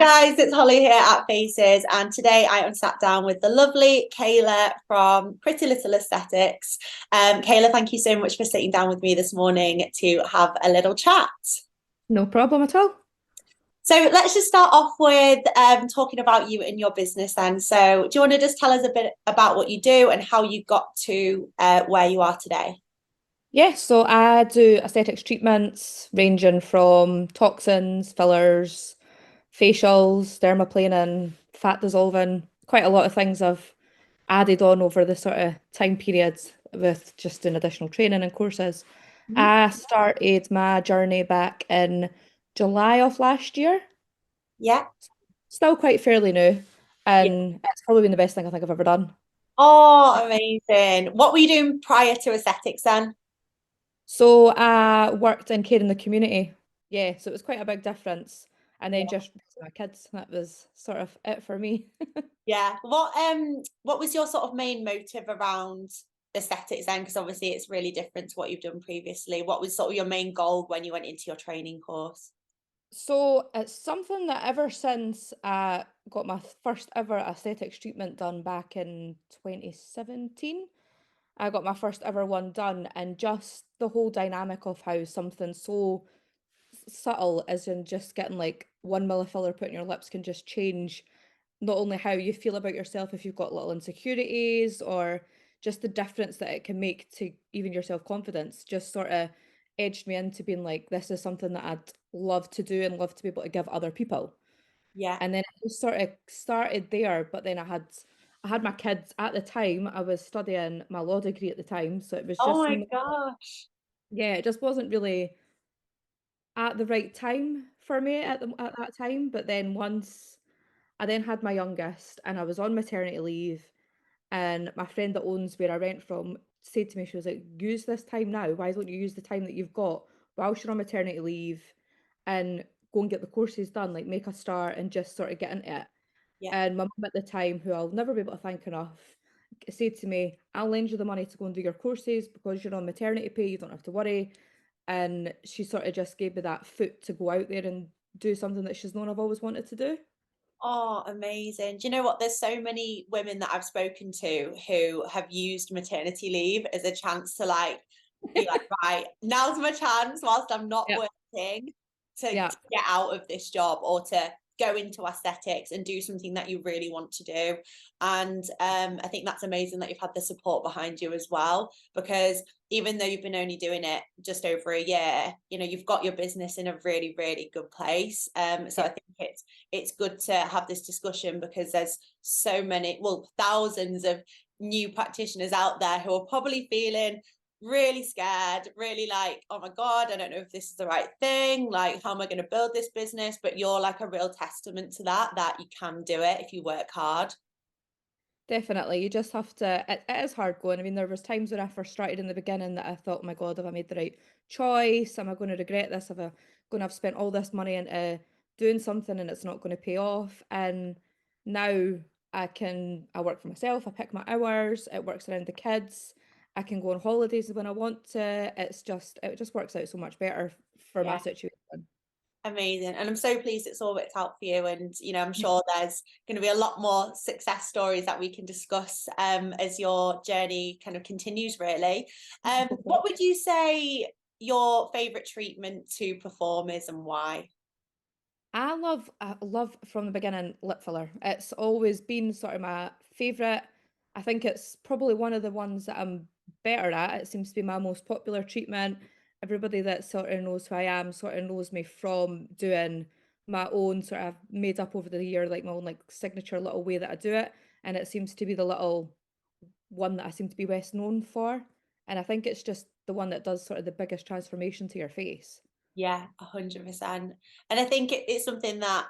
guys, it's Holly here at Faces, and today I am sat down with the lovely Kayla from Pretty Little Aesthetics. Kayla, thank you so much for sitting down with me this morning to have a little chat. No problem at all. So let's just start off with talking about you and your business then. So do you want to just tell us a bit about what you do and how you got to where you are today? Yeah, so I do aesthetics treatments ranging from toxins, fillers, facials, dermaplaning, fat dissolving, quite a lot of things I've added on over the sort of time periods with just in additional training and courses. Mhm. I started my journey back in July of last year, Yeah. still quite fairly new, Yeah. and it's probably been the best thing I think I've ever done. Oh, amazing. What were you doing prior to aesthetics then? So I worked in care in the community. Yeah, so it was quite a big difference. And then just raising my kids, that was sort of it for me. Yeah. What was your sort of main motive around aesthetics then? Because obviously it's really different to what you've done previously. What was sort of your main goal when you went into your training course? So it's something that ever since I got my first ever aesthetics treatment done back in 2017, I got my first ever one done, and just the whole dynamic of how something so subtle as in just getting like 1 ml filler put in your lips can just change not only how you feel about yourself if you've got little insecurities or just the difference that it can make to even your self-confidence just sort of edged me into being like this is something that I'd love to do and love to be able to give other people. Yeah. And then it just sort of started there, but then I had my kids at the time. I was studying my law degree at the time, so it was Oh just my gosh. yeah, it just wasn't really at the right time for me at that time. But then once I then had my youngest and I was on maternity leave, and my friend that owns where I rent from said to me, she was like, use this time now. Why don't you use the time that you've got whilst you're on maternity leave and go and get the courses done, like make a start and just sort of get into it. Yeah. And my mum at the time, who I'll never be able to thank enough, said to me, I'll lend you the money to go and do your courses because you're on maternity pay, you don't have to worry. And she sort of just gave me that foot to go out there and do something that she's known I've always wanted to do. Oh, amazing. Do you know what? There's so many women that I've spoken to who have used maternity leave as a chance to like be like, right, now's my chance whilst I'm not Yeah. working to Yeah. get out of this job or to go into aesthetics and do something that you really want to do. And I think that's amazing that you've had the support behind you as well, because even though you've been only doing it just over a year, you know, you've got your business in a really, really good place. So Yeah. I think it's good to have this discussion because there's so many, well, thousands of new practitioners out there who are probably feeling really scared, really like, oh my God, I don't know if this is the right thing. Like, how am I going to build this business? But you're like a real testament to that you can do it if you work hard. Definitely. You just have to, it is hard going. I mean, there was times when I first started in the beginning that I thought, oh my God, have I made the right choice? Am I going to regret this? Am I going to have spent all this money into doing something and it's not going to pay off? And now I work for myself. I pick my hours. It works around the kids. I can go on holidays when I want to. It just works out so much better for my Yeah. situation. Amazing. And I'm so pleased it's all worked out for you. And, you know, I'm sure there's going to be a lot more success stories that we can discuss as your journey kind of continues, really. What would you say your favorite treatment to perform is and why? I love from the beginning lip filler. It's always been sort of my favorite. I think it's probably one of the ones that I'm better at. It seems to be my most popular treatment. Everybody that sort of knows who I am sort of knows me from doing my own sort of made up over the year, like my own like signature little way that I do it. And it seems to be the little one that I seem to be best known for. And I think it's just the one that does sort of the biggest transformation to your face. Yeah, 100%. And I think it's something that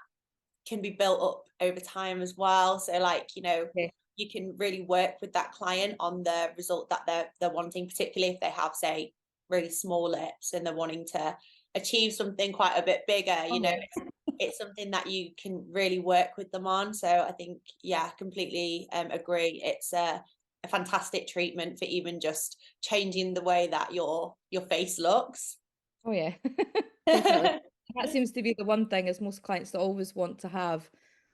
can be built up over time as well. So like, you know, Yeah. you can really work with that client on the result that they're wanting, particularly if they have, say, really small lips and they're wanting to achieve something quite a bit bigger, Oh you know, yeah. it's something that you can really work with them on. So I think, yeah, completely agree. It's a fantastic treatment for even just changing the way that your face looks. Oh yeah. Definitely. That seems to be the one thing, is most clients that always want to have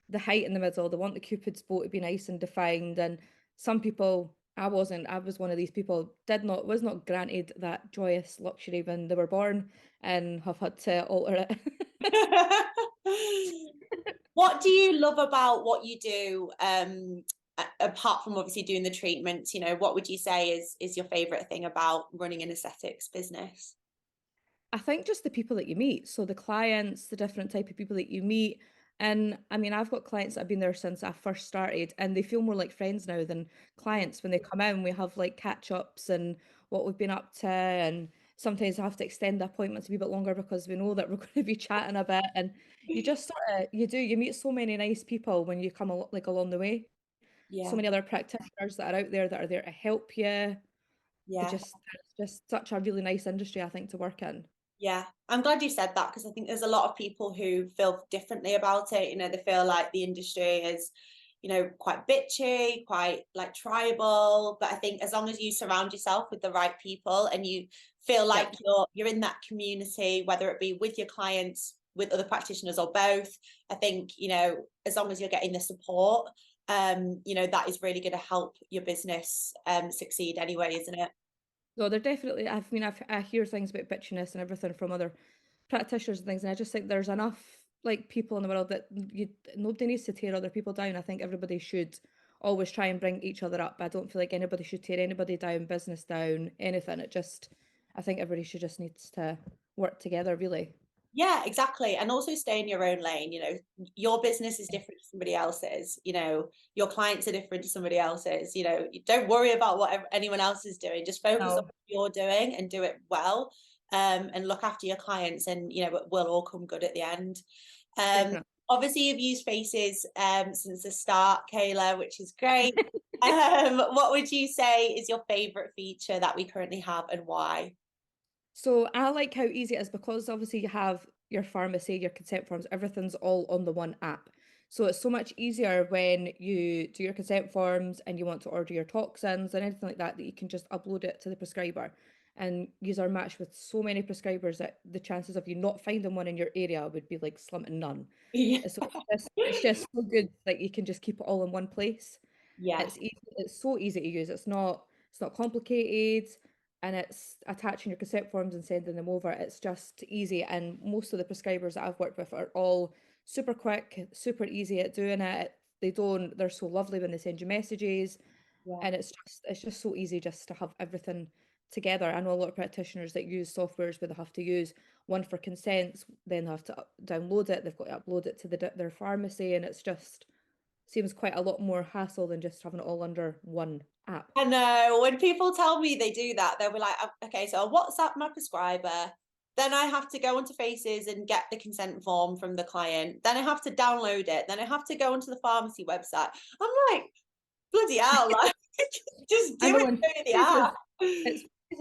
the height in the middle. They want the Cupid's bow to be nice and defined. And some people, I wasn't, I was one of these people, was not granted that joyous luxury when they were born, and have had to alter it. What do you love about what you do? Apart from obviously doing the treatments, what would you say is your favorite thing about running an aesthetics business? I think just the people that you meet. So the clients, the different type of people that you meet. And I mean, I've got clients that have been there since I first started, and they feel more like friends now than clients. When they come in, we have like catch ups and what we've been up to. And sometimes I have to extend the appointments a wee bit longer because we know that we're going to be chatting a bit. And you just sort of, you meet so many nice people when you come like along the way. So Yeah, many other practitioners that are out there that are there to help you. yeah. It's just such a really nice industry, I think, to work in. Yeah, I'm glad you said that, because I think there's a lot of people who feel differently about it. They feel like the industry is, quite bitchy, quite like tribal. But I think as long as you surround yourself with the right people and you feel like Yep. you're in that community, whether it be with your clients, with other practitioners, or both, I think, as long as you're getting the support, that is really going to help your business succeed anyway, isn't it? So they're definitely, I hear things about bitchiness and everything from other practitioners and things, and I just think there's enough like people in the world that nobody needs to tear other people down. I think everybody should always try and bring each other up. I don't feel like anybody should tear anybody down, business down, anything. I think everybody should just needs to work together, really. Yeah, exactly. And also stay in your own lane. Your business is different to somebody else's. Your clients are different to somebody else's. You don't worry about what anyone else is doing. Just focus on No, what you're doing and do it well. And look after your clients, and it will all come good at the end. Um, definitely. Obviously you've used Faces since the start, Kayla, which is great. What would you say is your favorite feature that we currently have, and why? So I like how easy it is, because obviously you have your pharmacy, your consent forms, everything's all on the one app. So it's so much easier when you do your consent forms and you want to order your toxins and anything like that, that you can just upload it to the prescriber. And use are matched with so many prescribers that the chances of you not finding one in your area would be like slim to none. Yeah. So it's just so good that you can just keep it all in one place. Yeah. It's easy, it's so easy to use. It's not complicated, and it's attaching your consent forms and sending them over. It's just easy, and most of the prescribers that I've worked with are all super quick, super easy at doing it. They're so lovely when they send you messages, Yeah. and it's just so easy just to have everything together. I know a lot of practitioners that use softwares where they have to use one for consents, then they have to download it, they've got to upload it to their pharmacy, and it's just seems quite a lot more hassle than just having it all under one app. I know, when people tell me they do that, they'll be like, okay, so I'll WhatsApp my prescriber. Then I have to go onto Faces and get the consent form from the client. Then I have to download it. Then I have to go onto the pharmacy website. I'm like, bloody hell, like, just I do know, it and through the Faces app.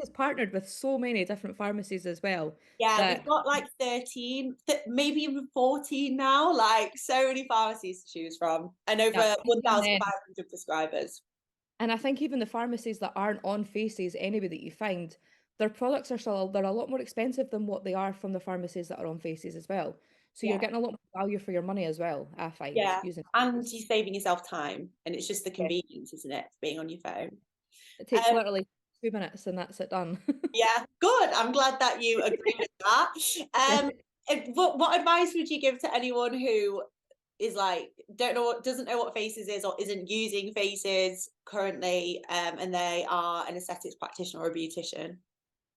is partnered with so many different pharmacies as well Yeah, we've that got like 13, maybe even 14 now, like so many pharmacies to choose from, and yeah, over even then. 1,500 prescribers. And I think even the pharmacies that aren't on Faces anyway that you find, their products they're a lot more expensive than what they are from the pharmacies that are on Faces as well. So you're Yeah. getting a lot more value for your money as well, I find, Yeah, using and Faces. you're saving yourself time, and it's just the Yeah. convenience, isn't it, being on your phone? It takes Um, literally 2 minutes and that's it done. yeah, good. I'm glad that you agree with that. Yeah. What advice would you give to anyone who is like doesn't know what Faces is, or isn't using Faces currently, and they are an aesthetics practitioner or a beautician?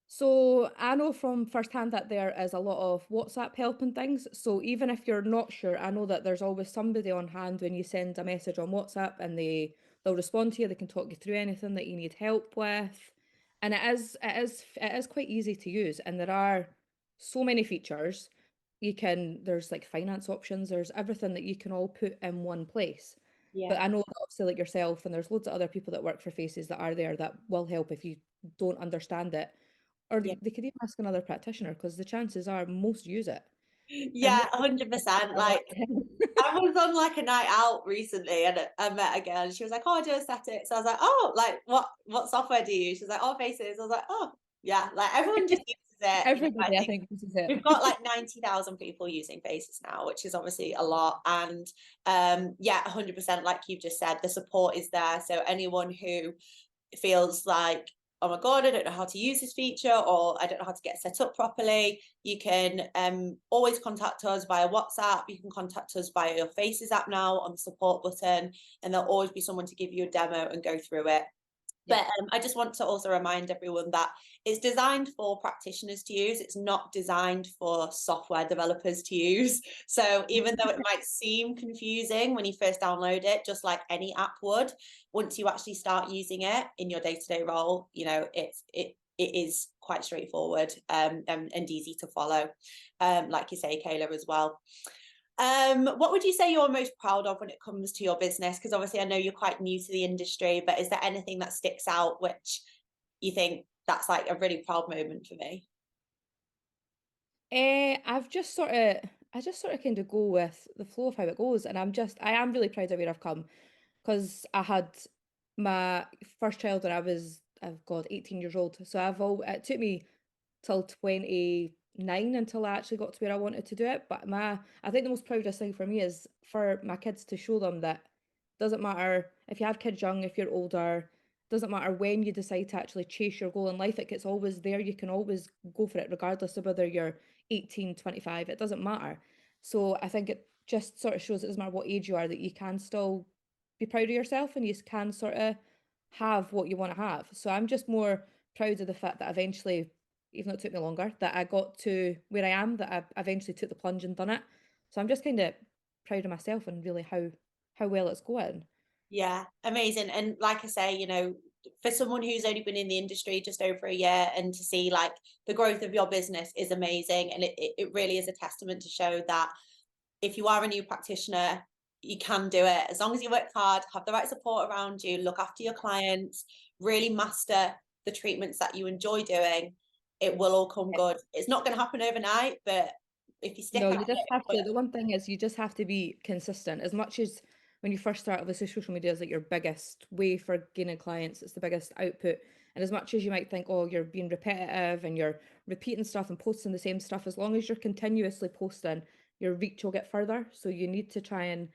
So I know from firsthand that there is a lot of WhatsApp help and things. So even if you're not sure, I know that there's always somebody on hand when you send a message on WhatsApp, and they'll respond to you. They can talk you through anything that you need help with. And it is quite easy to use, and there are so many features. There's like finance options, there's everything that you can all put in one place. Yeah, But I know that obviously like yourself, and there's loads of other people that work for Faces that are there that will help if you don't understand it, or yeah, they could even ask another practitioner, because the chances are most use it. And yeah, 100%. most Like, I was on like a night out recently, and I met a girl, and she was like, "Oh, I do aesthetics." So I was like, "Oh, like what software do you use?" She was like, "Oh, Faces." I was like, "Oh, yeah." Like everyone just uses uses it. You know, I Everybody, I think think, uses it. we've got like 90,000 people using Faces now, which is obviously a lot. And yeah, 100%, like you've just said, the support is there. So anyone who feels like, oh my God, I don't know how to use this feature, or I don't know how to get set up properly, you can always contact us via WhatsApp. You can contact us via your Faces app now on the support button, and there'll always be someone to give you a demo and go through it. Yeah. But I just want to also remind everyone that it's designed for practitioners to use. It's not designed for software developers to use. So even though it might seem confusing when you first download it, just like any app would, once you actually start using it in your day-to-day role, you know, it is quite straightforward and easy to follow. Like you say, Kayla, as well. What would you say you're most proud of when it comes to your business? Because obviously I know you're quite new to the industry, but is there anything that sticks out which you think that's like a really proud moment for me? I've just sort of, I just sort of kind of go with the flow of how it goes, and I am really proud of where I've come, because I had my first child when I've got 18 years old. So it took me till 29 until I actually got to where I wanted to do it. But I think the most proudest thing for me is for my kids, to show them that doesn't matter if you have kids young, if you're older, doesn't matter when you decide to actually chase your goal in life, it's always there. You can always go for it, regardless of whether you're 18, 25, it doesn't matter. So I think it just sort of shows it doesn't matter what age you are, that you can still be proud of yourself, and you can sort of have what you want to have. So I'm just more proud of the fact that eventually, even though it took me longer, that I got to where I am, that I eventually took the plunge and done it. So I'm just kind of proud of myself, and really how well it's going. Yeah, amazing. And like I say, you know, for someone who's only been in the industry just over a year, and to see like the growth of your business is amazing. And it really is a testament to show that if you are a new practitioner, you can do it as long as you work hard, have the right support around you, look after your clients, really master the treatments that you enjoy doing. It will all come good. It's not going to happen overnight, but if you stick No, at you just it, have to. The one thing is, you just have to be consistent. As much as when you first start, obviously, social media is like your biggest way for gaining clients. It's the biggest output. And as much as you might think, oh, you're being repetitive and you're repeating stuff and posting the same stuff, as long as you're continuously posting, your reach will get further. So you need to try and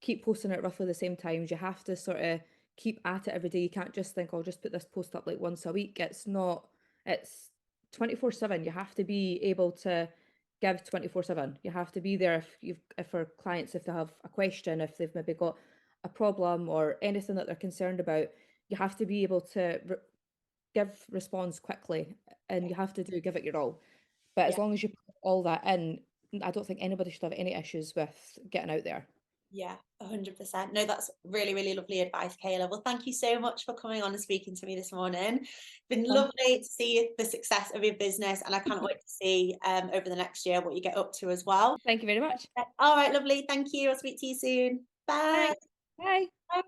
keep posting at roughly the same times. You have to sort of keep at it every day. You can't just think, oh, I'll just put this post up like once a week. It's not, it's 24/7. You have to be able to give 24/7. You have to be there if for clients, if they have a question, if they've maybe got a problem or anything that they're concerned about, you have to be able to give response quickly, and you have to give it your all. But as yeah. long as you put all that in, I don't think anybody should have any issues with getting out there. Yeah, 100%. No, that's really, really lovely advice, Kayla. Well, thank you so much for coming on and speaking to me this morning. It's been Fun. lovely to see the success of your business, and I can't wait to see over the next year what you get up to as well. Thank you very much. All right, lovely. Thank you. I'll speak to you soon. Bye. Thanks. Bye. Bye.